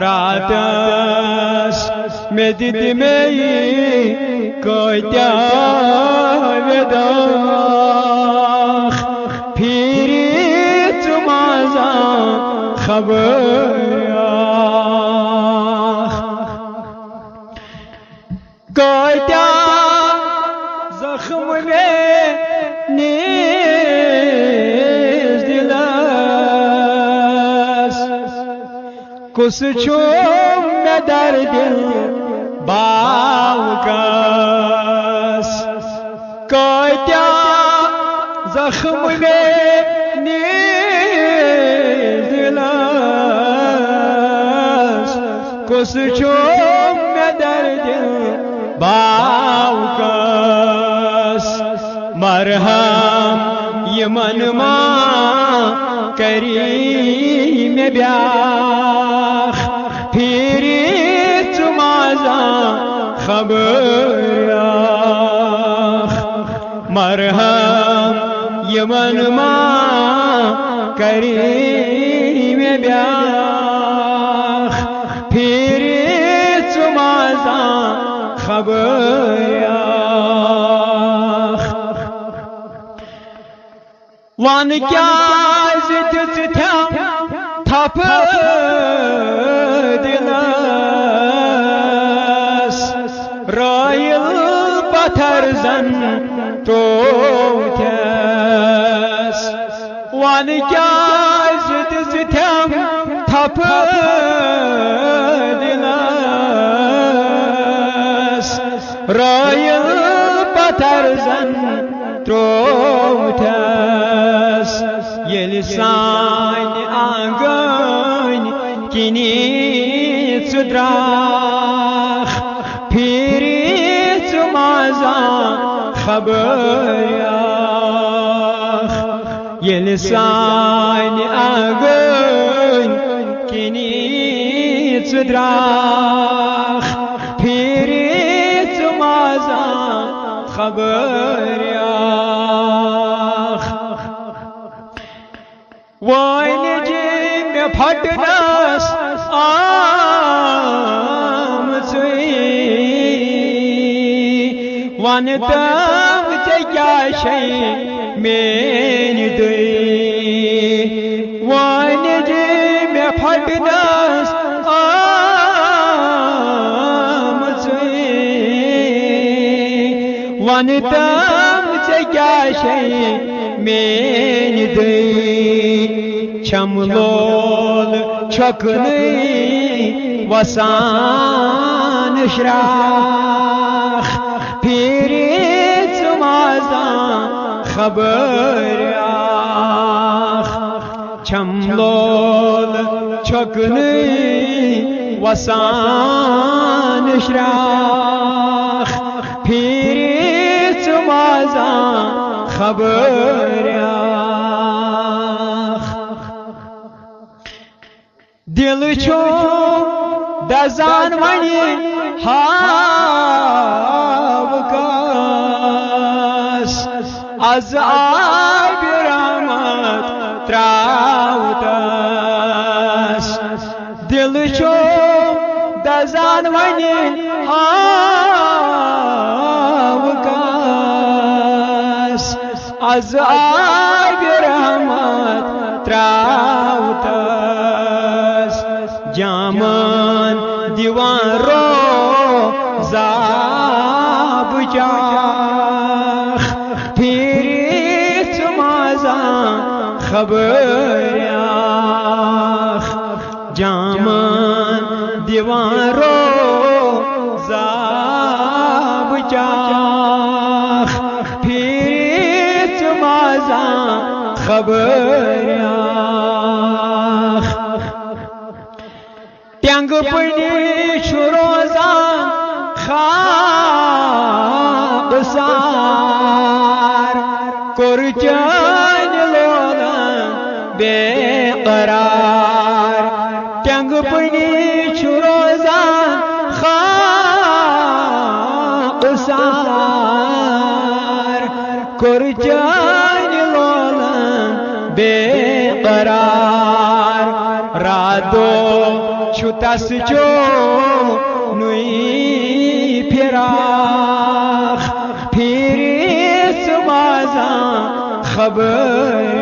रातस में दिद में कोत्या वेदाख फिरी तुमाजा खबर कोत्या जख्म में नीज दिलस कुछ छूम में दर्द बावकस कोत्या जख्म में नीज दिलस कुछ छूम में दर्द बावकस मरहम यमन मा करी में ब्याख फिरी तुमाजा खबर मरहम यमन मा करी में ब्याख फिरी तुमाजा खबर वन क्या जिद थप दिलस रायल पत्थर जन तो वन क्या जिद थप दिलस रायल पत्थर जन तो ये सान आंगन किनी सुद्राख फिरी तुमाजा खबर ये सान आंगन किनी सुद्राख फिरी तुमाजा खबर वाइन जी में फटनस आम वन तम क्या शई मेन वाइन जी में फटनस आम वन तम क्या शई मेन छमलोल छकनी वसान श्राख फिरी तुमाजा खबर छमलोल छकनी वसान श्राख फिरी तुमाजा खबर दिल छो दजान वनी हावकास az abi rahmat त्रावतास दिल छो दजान वनी हावकास az abi rahmat त्रावतास जामन दीवान रो जाब जाख फिरी तुमाजा खबर जामन दीवान रो जाब जाख फिरी तुमाजा खबर टंग पड़ी शुरोजान खाबसार कुरचान लोलन बेकरार टंग पड़ी शुरोजान खाबसार कुरचान लोलन बेकरार रात दो छुतस जो नुई फिराख फिर सुबाजा खबर